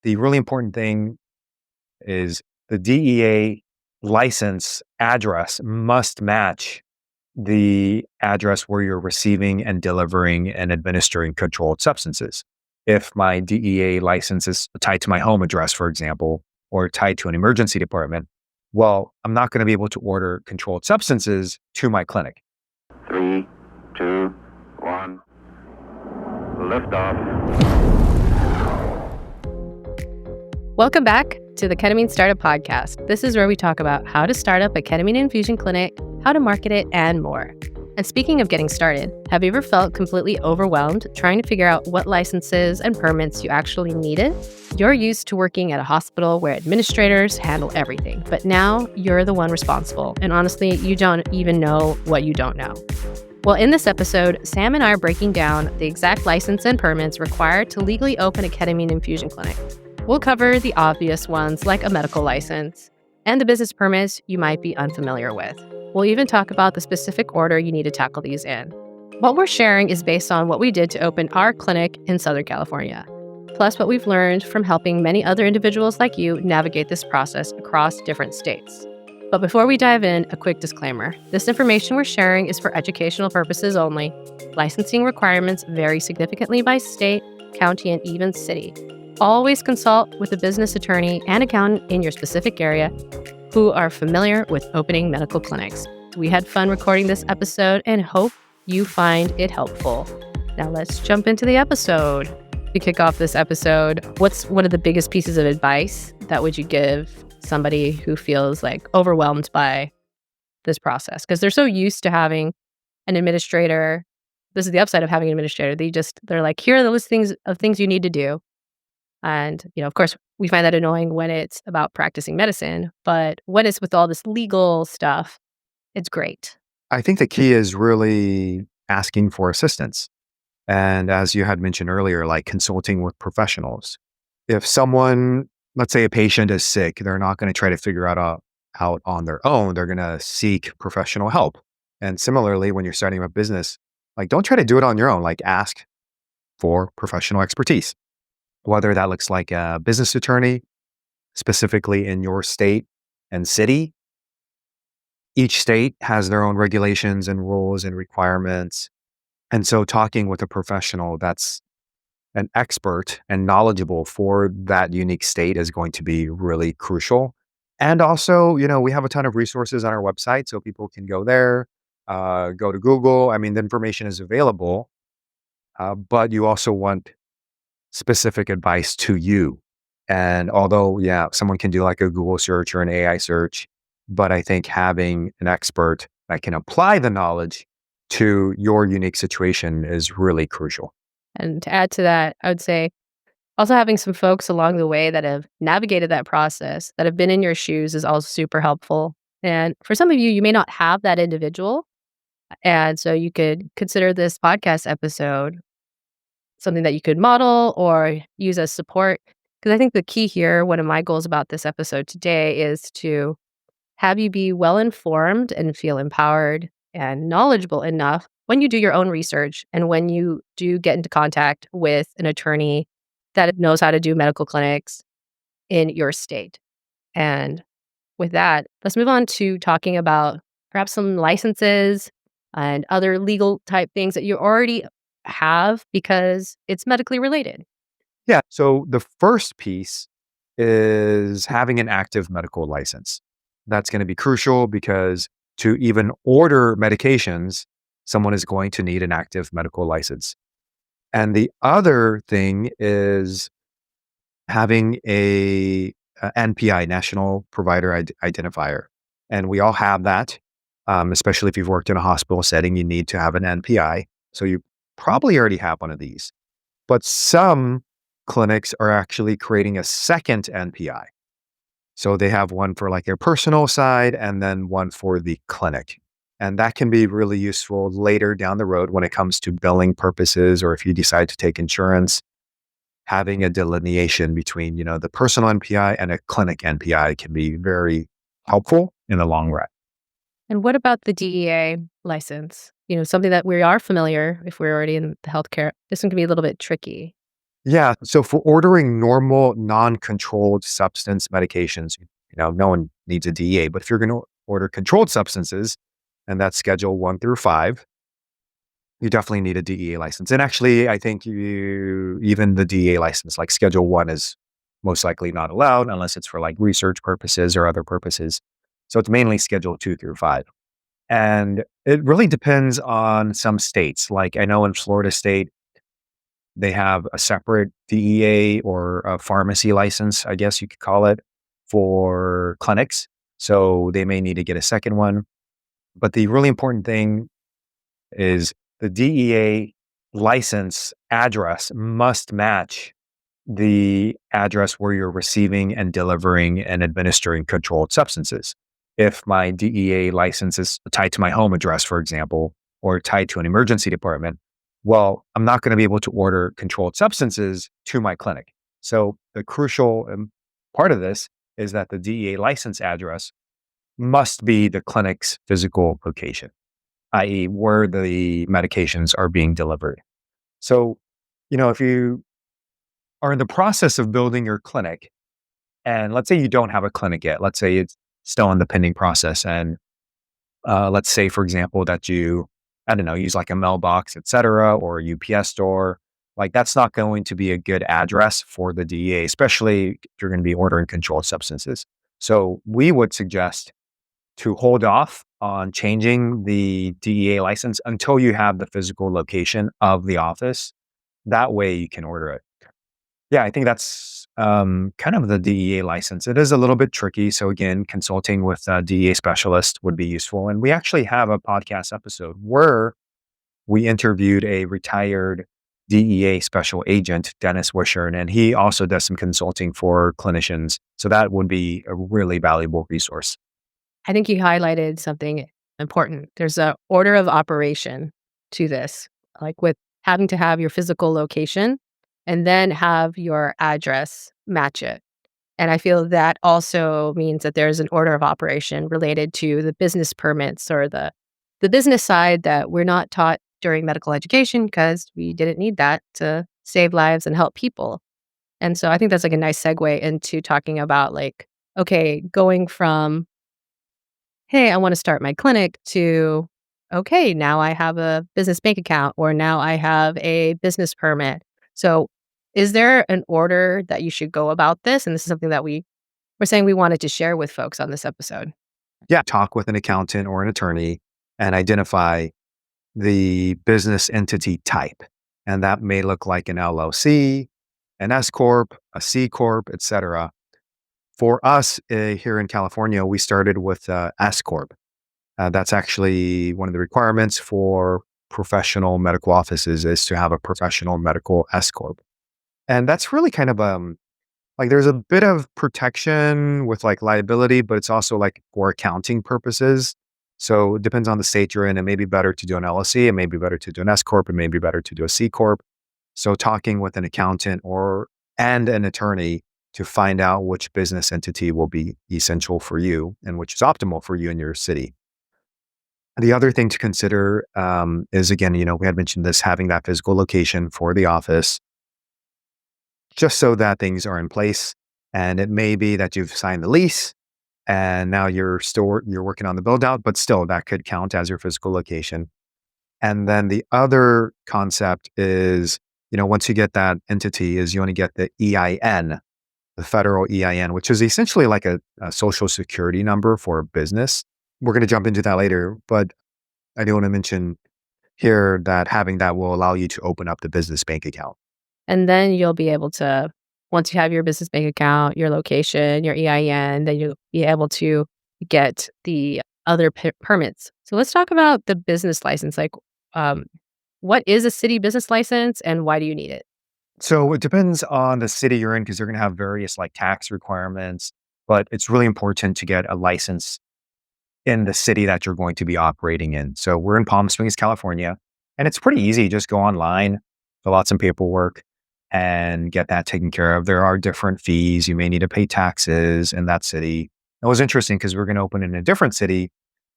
the really important thing is the DEA license address must match the address where you're receiving and delivering and administering controlled substances. If my DEA license is tied to my home address, for example, or tied to an emergency department, well, I'm not going to be able to order controlled substances to my clinic. 3, 2, 1, liftoff. Welcome back to the Ketamine Startup Podcast. This is where we talk about how to start up a ketamine infusion clinic, how to market it, and more. And speaking of getting started, have you ever felt completely overwhelmed trying to figure out what licenses and permits you actually needed? You're used to working at a hospital where administrators handle everything, but now you're the one responsible. And honestly, you don't even know what you don't know. Well, in this episode, Sam and I are breaking down the exact license and permits required to legally open a ketamine infusion clinic. We'll cover the obvious ones like a medical license and the business permits you might be unfamiliar with. We'll even talk about the specific order you need to tackle these in. What we're sharing is based on what we did to open our clinic in Southern California, plus what we've learned from helping many other individuals like you navigate this process across different states. But before we dive in, a quick disclaimer. This information we're sharing is for educational purposes only. Licensing requirements vary significantly by state, county, and even city. Always consult with a business attorney and accountant in your specific area who are familiar with opening medical clinics. We had fun recording this episode and hope you find it helpful. Now let's jump into the episode. To kick off this episode, what's one of the biggest pieces of advice that would you give somebody who feels like overwhelmed by this process? Because they're so used to having an administrator. This is the upside of having an administrator. They're like, here are the listings of things you need to do. And, of course, we find that annoying when it's about practicing medicine, but when it's with all this legal stuff, it's great. I think the key is really asking for assistance. And as you had mentioned earlier, like consulting with professionals. If someone, let's say a patient is sick, they're not going to try to figure out on their own. They're going to seek professional help. And similarly, when you're starting a business, like don't try to do it on your own, like ask for professional expertise. Whether that looks like a business attorney, specifically in your state and city. Each state has their own regulations and rules and requirements. And so talking with a professional that's an expert and knowledgeable for that unique state is going to be really crucial. And also, we have a ton of resources on our website, so people can go there, go to Google. I mean, the information is available, but you also want specific advice to you. And although, someone can do like a Google search or an AI search, but I think having an expert that can apply the knowledge to your unique situation is really crucial. And to add to that, I would say also having some folks along the way that have navigated that process, that have been in your shoes is also super helpful. And for some of you, you may not have that individual. And so you could consider this podcast episode something that you could model or use as support. Because I think the key here, one of my goals about this episode today is to have you be well-informed and feel empowered and knowledgeable enough when you do your own research and when you do get into contact with an attorney that knows how to do medical clinics in your state. And with that, let's move on to talking about perhaps some licenses and other legal type things that you already have because it's medically related. Yeah. So the first piece is having an active medical license. That's going to be crucial because to even order medications, someone is going to need an active medical license. And the other thing is having a NPI, National Provider Identifier. And we all have that, especially if you've worked in a hospital setting, you need to have an NPI. So you probably already have one of these. But some clinics are actually creating a second NPI. So they have one for like their personal side and then one for the clinic. And that can be really useful later down the road when it comes to billing purposes, or if you decide to take insurance, having a delineation between, the personal NPI and a clinic NPI can be very helpful in the long run. And what about the DEA license? Something that we are familiar if we're already in the healthcare. This one can be a little bit tricky. Yeah. So for ordering normal, non-controlled substance medications, no one needs a DEA, but if you're going to order controlled substances, and that's schedule 1 through 5, you definitely need a DEA license. And actually, I think even the DEA license, like schedule 1 is most likely not allowed unless it's for like research purposes or other purposes. So it's mainly schedule 2 through 5. And it really depends on some states. Like I know in Florida state, they have a separate DEA or a pharmacy license, I guess you could call it, for clinics. So they may need to get a second one. But the really important thing is the DEA license address must match the address where you're receiving and delivering and administering controlled substances. If my DEA license is tied to my home address, for example, or tied to an emergency department, well, I'm not going to be able to order controlled substances to my clinic. So the crucial part of this is that the DEA license address must be the clinic's physical location, i.e., where the medications are being delivered. So, if you are in the process of building your clinic, and let's say you don't have a clinic yet, let's say it's still in the pending process, and let's say, for example, that you, I don't know, use like a mailbox, et cetera, or a UPS store, like that's not going to be a good address for the DEA, especially if you're going to be ordering controlled substances. So we would suggest to hold off on changing the DEA license until you have the physical location of the office. That way you can order it. Yeah, I think that's kind of the DEA license. It is a little bit tricky. So again, consulting with a DEA specialist would be useful. And we actually have a podcast episode where we interviewed a retired DEA special agent, Dennis Wishern, and he also does some consulting for clinicians. So that would be a really valuable resource. I think you highlighted something important. There's a order of operation to this, like with having to have your physical location and then have your address match it. And I feel that also means that there's an order of operation related to the business permits or the business side that we're not taught during medical education because we didn't need that to save lives and help people. And so I think that's like a nice segue into talking about like, okay, going from hey, I want to start my clinic to, okay, now I have a business bank account or now I have a business permit. So is there an order that you should go about this? And this is something that we're saying we wanted to share with folks on this episode. Yeah, talk with an accountant or an attorney and identify the business entity type. And that may look like an LLC, an S Corp, a C Corp, et cetera. For us here in California, we started with S Corp. That's actually one of the requirements for professional medical offices is to have a professional medical S Corp. And that's really kind of like there's a bit of protection with like liability, but it's also like for accounting purposes. So it depends on the state you're in. It may be better to do an LLC, it may be better to do an S Corp, it may be better to do a C Corp. So talking with an accountant and an attorney to find out which business entity will be essential for you and which is optimal for you in your city. The other thing to consider is again, we had mentioned this having that physical location for the office, just so that things are in place. And it may be that you've signed the lease and now you're working on the build out, but still that could count as your physical location. And then the other concept is, once you get that entity is you want to get the EIN, the federal EIN, which is essentially like a social security number for a business. We're going to jump into that later, but I do want to mention here that having that will allow you to open up the business bank account. And then you'll be able to, once you have your business bank account, your location, your EIN, then you'll be able to get the other permits. So let's talk about the business license. Like, what is a city business license and why do you need it? So it depends on the city you're in because they're going to have various like tax requirements, but it's really important to get a license in the city that you're going to be operating in. So we're in Palm Springs, California, and it's pretty easy. Just go online, fill out some paperwork, and get that taken care of. There are different fees. You may need to pay taxes in that city. It was interesting because we're going to open in a different city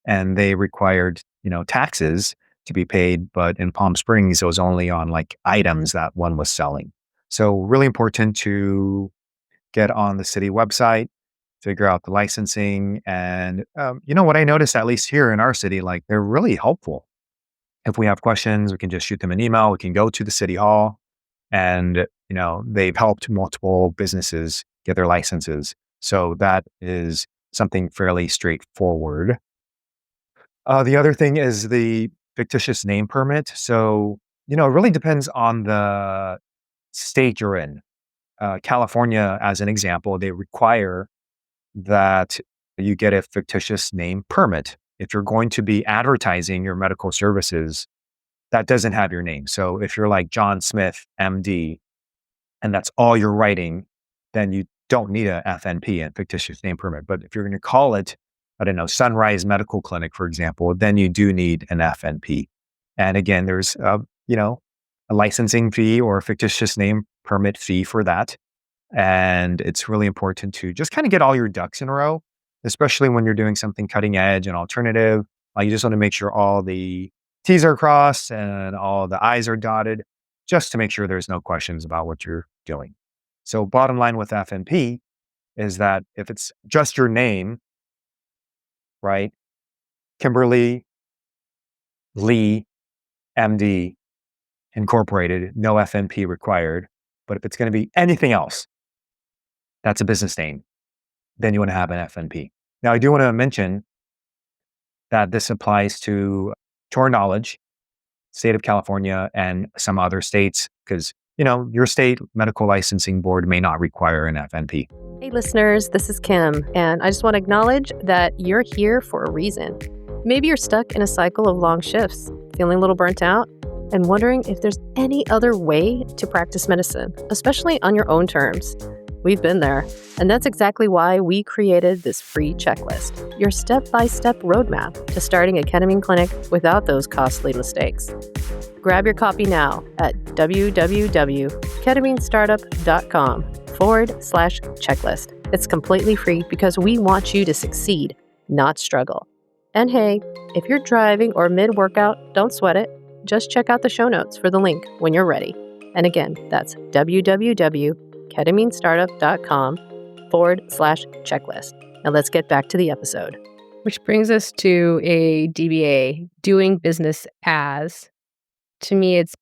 and they required, taxes to be paid. But in Palm Springs, it was only on like items that one was selling. So really important to get on the city website, figure out the licensing. And, what I noticed, at least here in our city, like they're really helpful. If we have questions, we can just shoot them an email. We can go to the city hall and, they've helped multiple businesses get their licenses. So that is something fairly straightforward. The other thing is the fictitious name permit. So, it really depends on the state you're in. California, as an example, they require that you get a fictitious name permit. If you're going to be advertising your medical services, that doesn't have your name. So if you're like John Smith, MD, and that's all you're writing, then you don't need a FNP, a fictitious name permit. But if you're going to call it, I don't know, Sunrise Medical Clinic, for example, then you do need an FNP. And again, there's, a licensing fee or a fictitious name permit fee for that. And it's really important to just kind of get all your ducks in a row, especially when you're doing something cutting edge and alternative. You just want to make sure all the T's are crossed and all the I's are dotted, just to make sure there's no questions about what you're doing. So bottom line with FNP is that if it's just your name, right? Kimberly Lee, MD, Incorporated, no FNP required. But if it's going to be anything else, that's a business name, then you want to have an FNP. Now, I do want to mention that this applies to our knowledge, state of California and some other states, because, your state medical licensing board may not require an FNP. Hey, listeners, this is Kim, and I just want to acknowledge that you're here for a reason. Maybe you're stuck in a cycle of long shifts, feeling a little burnt out, and wondering if there's any other way to practice medicine, especially on your own terms. We've been there, and that's exactly why we created this free checklist, your step-by-step roadmap to starting a ketamine clinic without those costly mistakes. Grab your copy now at www.ketaminestartup.com/checklist. It's completely free because we want you to succeed, not struggle. And hey, if you're driving or mid-workout, don't sweat it. Just check out the show notes for the link when you're ready. And again, that's www.ketaminestartup.com/checklist. Now let's get back to the episode. Which brings us to a DBA, doing business as. To me, it's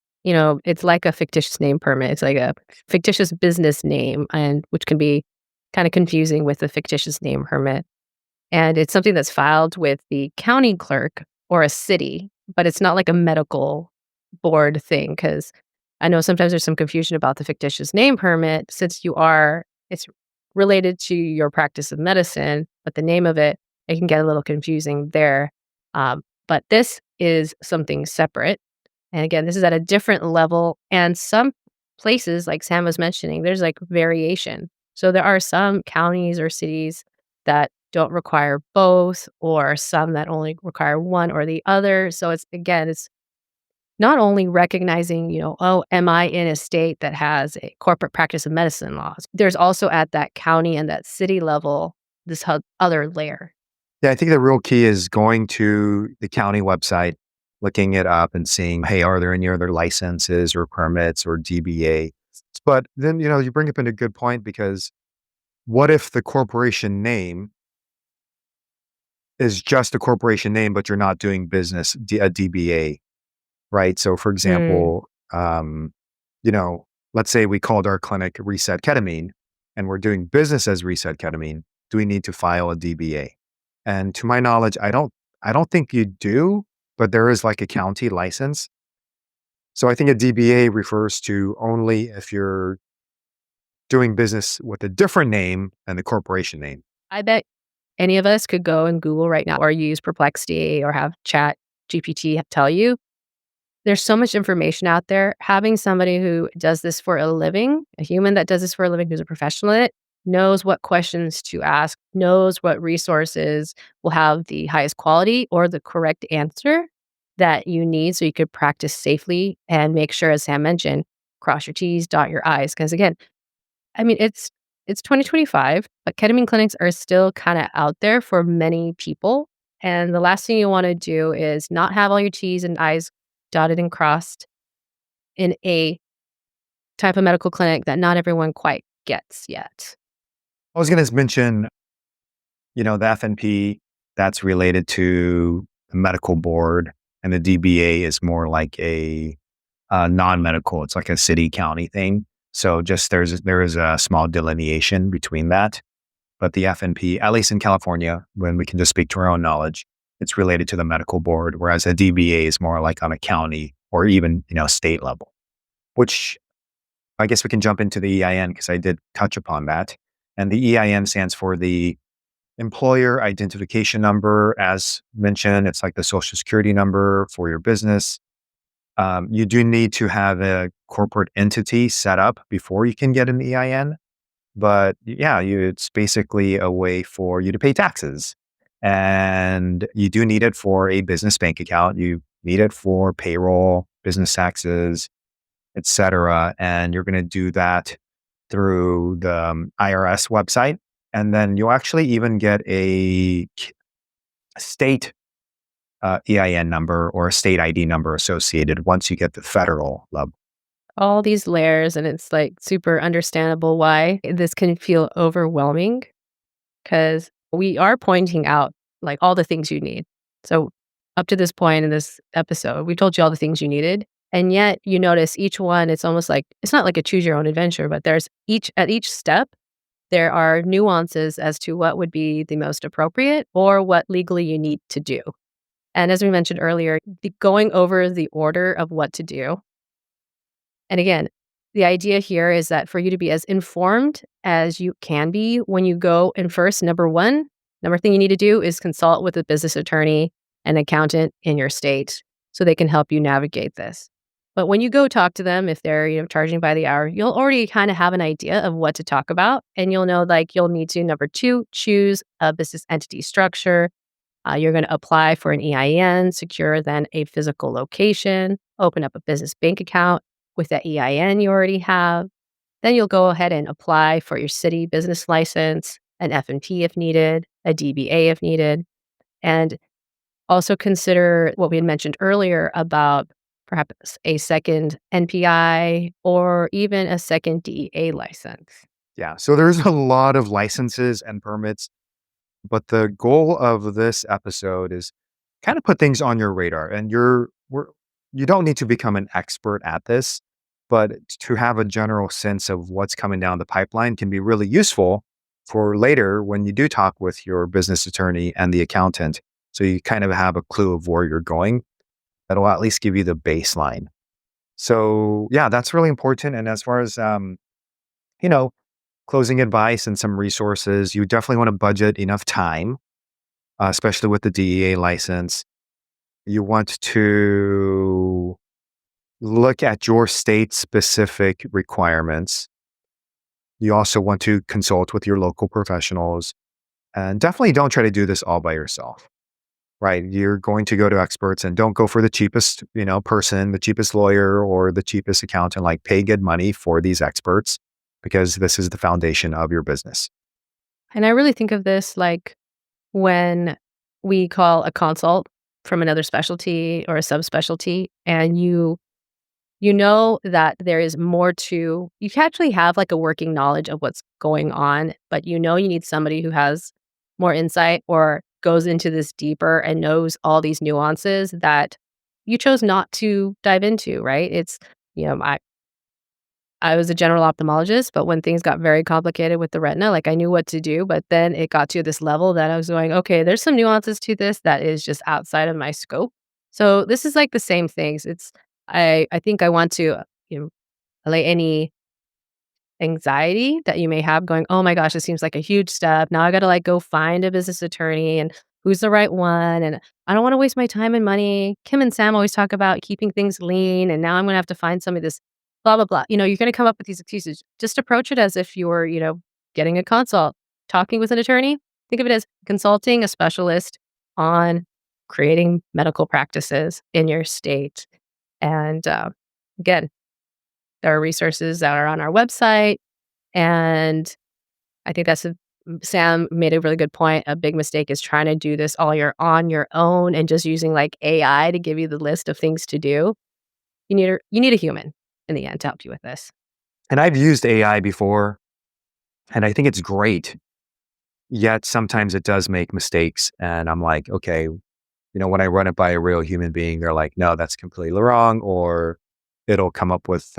like a fictitious name permit. It's like a fictitious business name, and which can be kind of confusing with a fictitious name permit. And it's something that's filed with the county clerk or a city, but it's not like a medical board thing, because I know sometimes there's some confusion about the fictitious name permit since it's related to your practice of medicine, but the name of it can get a little confusing there. But this is something separate. And again, this is at a different level. And some places, like Sam was mentioning, there's like variation. So there are some counties or cities that don't require both, or some that only require one or the other. So it's not only recognizing, am I in a state that has a corporate practice of medicine laws? There's also at that county and that city level, this other layer. Yeah, I think the real key is going to the county website, looking it up and seeing, hey, are there any other licenses or permits or DBA? But then, you bring up a good point, because what if the corporation name is just a corporation name, but you're not doing business, a DBA, right? So for example, let's say we called our clinic Reset Ketamine and we're doing business as Reset Ketamine. Do we need to file a DBA? And to my knowledge, I don't think you do, but there is like a county license. So I think a DBA refers to only if you're doing business with a different name than the corporation name. I bet any of us could go and Google right now, or use Perplexity, or have Chat GPT tell you. There's so much information out there. Having somebody who does this for a living, a human that does this for a living, who's a professional in it, knows what questions to ask, knows what resources will have the highest quality or the correct answer that you need, so you could practice safely and make sure, as Sam mentioned, cross your T's, dot your I's. Because again, it's 2025, but ketamine clinics are still kind of out there for many people. And the last thing you want to do is not have all your T's and I's dotted and crossed in a type of medical clinic that not everyone quite gets yet? I was going to mention, the FNP, that's related to the medical board, and the DBA is more like a non-medical. It's like a city county thing. So just there is a small delineation between that. But the FNP, at least in California, when we can just speak to our own knowledge, it's related to the medical board, whereas a DBA is more like on a county or even, state level, which I guess we can jump into the EIN because I did touch upon that. And the EIN stands for the Employer Identification Number. As mentioned, it's like the social security number for your business. You do need to have a corporate entity set up before you can get an EIN. But yeah, it's basically a way for you to pay taxes. And you do need it for a business bank account. You need it for payroll, business taxes, etc. And you're going to do that through the IRS website. And then you'll actually even get a state EIN number or a state ID number associated once you get the federal level. All these layers, and it's like super understandable why this can feel overwhelming because we are pointing out like all the things you need. So up to this point in this episode, we told you all the things you needed. And yet you notice each one, it's almost like, it's not like a choose your own adventure, but at each step, there are nuances as to what would be the most appropriate or what legally you need to do. And as we mentioned earlier, going over the order of what to do. And again, the idea here is that for you to be as informed as you can be when you go in first, number thing you need to do is consult with a business attorney and accountant in your state so they can help you navigate this. But when you go talk to them, if they're charging by the hour, you'll already kind of have an idea of what to talk about. And you'll know you'll need to, number 2, choose a business entity structure. You're going to apply for an EIN, secure then a physical location, open up a business bank account with that EIN you already have. Then you'll go ahead and apply for your city business license, an F&P if needed, a DBA if needed, and also consider what we had mentioned earlier about perhaps a second NPI or even a second DEA license. Yeah. So there's a lot of licenses and permits, but the goal of this episode is kind of put things on your radar. And you don't need to become an expert at this, but to have a general sense of what's coming down the pipeline can be really useful for later when you do talk with your business attorney and the accountant. So you kind of have a clue of where you're going. That'll at least give you the baseline. So yeah, that's really important. And as far as, closing advice and some resources, you definitely want to budget enough time, especially with the DEA license. You want to look at your state-specific requirements. You also want to consult with your local professionals. And definitely don't try to do this all by yourself, right? You're going to go to experts, and don't go for the cheapest, person, the cheapest lawyer or the cheapest accountant. Like, pay good money for these experts because this is the foundation of your business. And I really think of this like when we call a consult from another specialty or a subspecialty, and you know that there is more to, you actually have like a working knowledge of what's going on, but you need somebody who has more insight or goes into this deeper and knows all these nuances that you chose not to dive into, right? It's, I was a general ophthalmologist, but when things got very complicated with the retina, I knew what to do, but then it got to this level that I was going, okay, there's some nuances to this that is just outside of my scope. So this is like the same things. I think I want to, allay any anxiety that you may have going, oh my gosh, this seems like a huge step. Now I got to go find a business attorney and who's the right one. And I don't want to waste my time and money. Kim and Sam always talk about keeping things lean. And now I'm going to have to find some of this blah, blah, blah. You're going to come up with these excuses. Just approach it as if you were, getting a consult, talking with an attorney. Think of it as consulting a specialist on creating medical practices in your state. And again, there are resources that are on our website. And I think Sam made a really good point. A big mistake is trying to do this all on your own and just using AI to give you the list of things to do. You need a human in the end to help you with this. And I've used AI before, and I think it's great. Yet sometimes it does make mistakes. And I'm like, okay, when I run it by a real human being, they're like, no, that's completely wrong. Or it'll come up with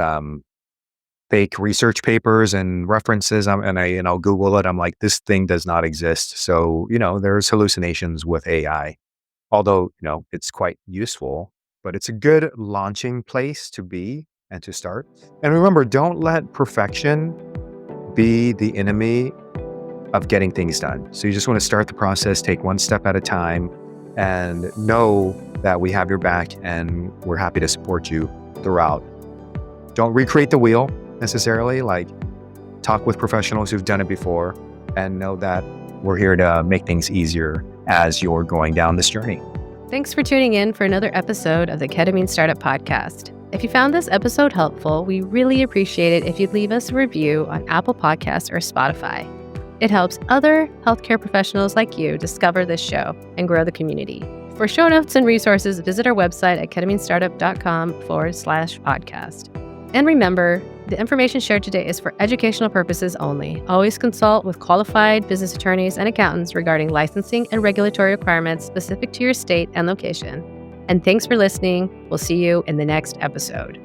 fake research papers and references. And I'll Google it. I'm like, this thing does not exist. So, there's hallucinations with AI, although, it's quite useful, but it's a good launching place to be and to start. And remember, don't let perfection be the enemy of getting things done. So you just want to start the process, take one step at a time, and know that we have your back and we're happy to support you throughout. Don't recreate the wheel necessarily, like talk with professionals who've done it before, and know that we're here to make things easier as you're going down this journey. Thanks for tuning in for another episode of the Ketamine Startup Podcast. If you found this episode helpful, we really appreciate it if you'd leave us a review on Apple Podcasts or Spotify. It helps other healthcare professionals like you discover this show and grow the community. For show notes and resources, visit our website at ketaminestartup.com/podcast. And remember, the information shared today is for educational purposes only. Always consult with qualified business attorneys and accountants regarding licensing and regulatory requirements specific to your state and location. And thanks for listening. We'll see you in the next episode.